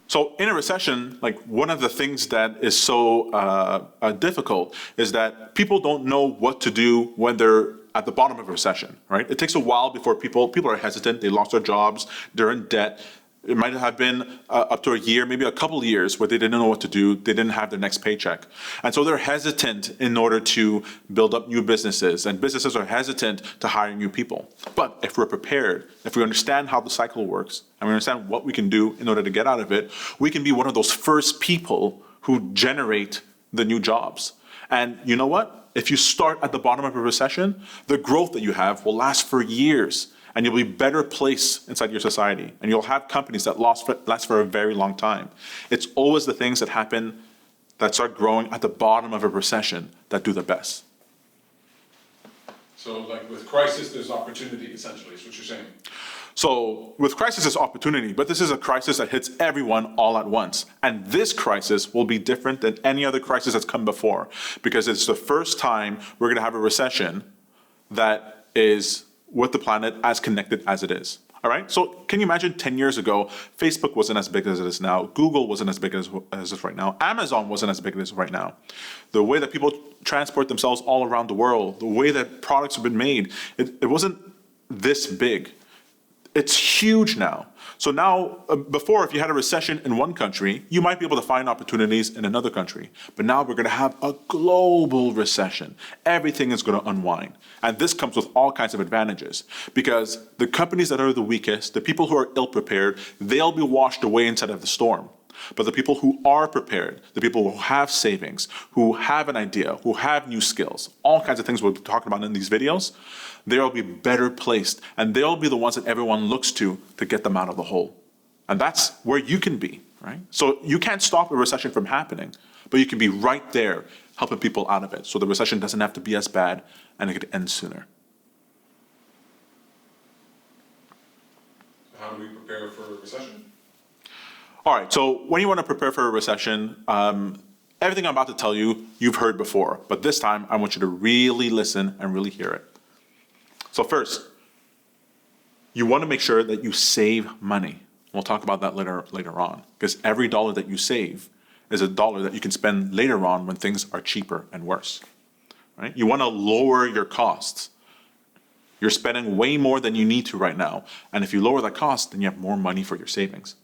So in a recession, like one of the things that is so difficult is that people don't know what to do when they're at the bottom of a recession, right? It takes a while before people are hesitant, they lost their jobs, they're in debt. It might have been up to a year, maybe a couple of years where they didn't know what to do. They didn't have their next paycheck. And so they're hesitant in order to build up new businesses, and businesses are hesitant to hire new people. But if we're prepared, if we understand how the cycle works, and we understand what we can do in order to get out of it, we can be one of those first people who generate the new jobs. And you know what? If you start at the bottom of a recession, the growth that you have will last for years. And you'll be better placed inside your society. And you'll have companies that last for a very long time. It's always the things that happen, that start growing at the bottom of a recession, that do the best. So like with crisis, there's opportunity, essentially, is what you're saying. So with crisis, there's opportunity, but this is a crisis that hits everyone all at once. And this crisis will be different than any other crisis that's come before, because it's the first time we're gonna have a recession that is with the planet as connected as it is. All right, so can you imagine 10 years ago, Facebook wasn't as big as it is now, Google wasn't as big as it is right now, Amazon wasn't as big as it is right now. The way that people transport themselves all around the world, the way that products have been made, it wasn't this big. It's huge now. So now, before, if you had a recession in one country, you might be able to find opportunities in another country. But now we're gonna have a global recession. Everything is gonna unwind. And this comes with all kinds of advantages, because the companies that are the weakest, the people who are ill-prepared, they'll be washed away inside of the storm. But the people who are prepared, the people who have savings, who have an idea, who have new skills, all kinds of things we'll be talking about in these videos, they'll be better placed, and they'll be the ones that everyone looks to get them out of the hole. And that's where you can be, right? So you can't stop a recession from happening, but you can be right there helping people out of it, so the recession doesn't have to be as bad and it could end sooner. How do we prepare for a recession? All right, so when you want to prepare for a recession, everything I'm about to tell you, you've heard before, but this time I want you to really listen and really hear it. So first, you want to make sure that you save money. We'll talk about that later on, because every dollar that you save is a dollar that you can spend later on when things are cheaper and worse, right? You want to lower your costs. You're spending way more than you need to right now, and if you lower that cost, then you have more money for your savings.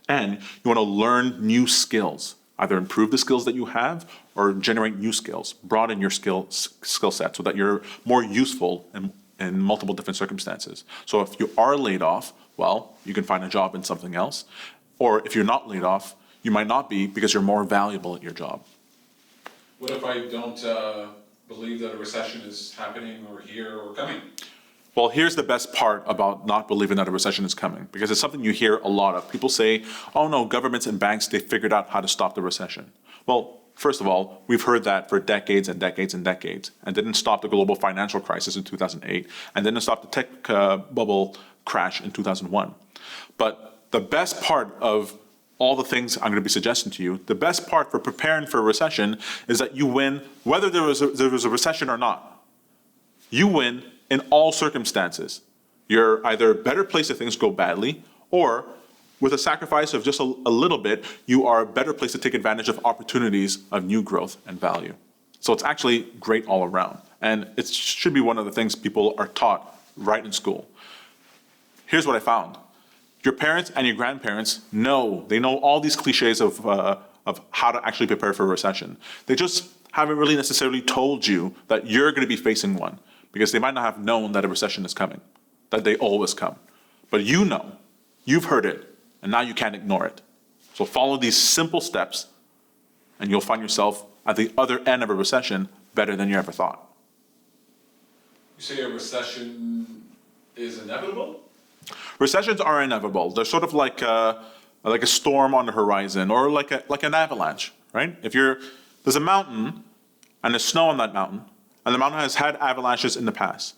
And you want to learn new skills, either improve the skills that you have or generate new skills, broaden your skill set so that you're more useful in multiple different circumstances. So if you are laid off, well, you can find a job in something else. Or if you're not laid off, you might not be, because you're more valuable at your job. What if I don't believe that a recession is happening or here or coming? Well, here's the best part about not believing that a recession is coming, because it's something you hear a lot of. People say, oh no, governments and banks, they figured out how to stop the recession. Well, first of all, we've heard that for decades and decades and decades, and didn't stop the global financial crisis in 2008, and didn't stop the tech bubble crash in 2001. But the best part of all the things I'm going to be suggesting to you, the best part for preparing for a recession is that you win, whether there was a recession or not. You win in all circumstances. You're either better placed if things go badly, or with a sacrifice of just a little bit, you are a better place to take advantage of opportunities of new growth and value. So it's actually great all around. And it should be one of the things people are taught right in school. Here's what I found. Your parents and your grandparents they know all these cliches of how to actually prepare for a recession. They just haven't really necessarily told you that you're going to be facing one, because they might not have known that a recession is coming, that they always come. But you know, you've heard it, and now you can't ignore it. So follow these simple steps, and you'll find yourself at the other end of a recession better than you ever thought. You say a recession is inevitable? Recessions are inevitable. They're sort of like a storm on the horizon, or like an avalanche, right? There's a mountain, and there's snow on that mountain, and the mountain has had avalanches in the past.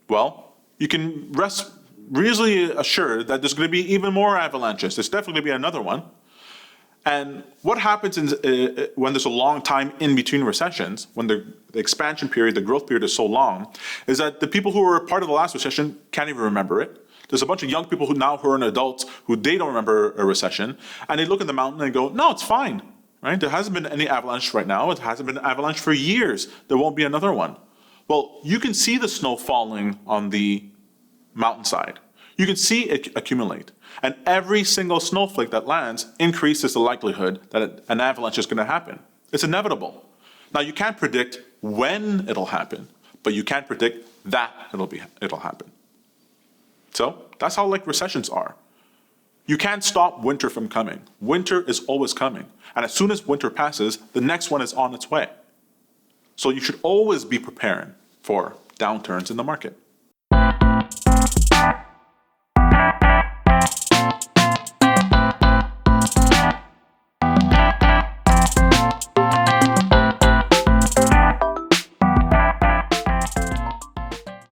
Well, you can rest reasonably assured that there's going to be even more avalanches. There's definitely going to be another one. And what happens when there's a long time in between recessions, when the expansion period, the growth period is so long, is that the people who were part of the last recession can't even remember it. There's a bunch of young people who are adults who they don't remember a recession, and they look at the mountain and go, no, it's fine, right? There hasn't been any avalanche right now. It hasn't been an avalanche for years. There won't be another one. Well, you can see the snow falling on the mountainside. You can see it accumulate. And every single snowflake that lands increases the likelihood that an avalanche is going to happen. It's inevitable. Now, you can't predict when it'll happen, but you can predict that it'll happen. So that's how like recessions are. You can't stop winter from coming. Winter is always coming. And as soon as winter passes, the next one is on its way. So you should always be preparing for downturns in the market.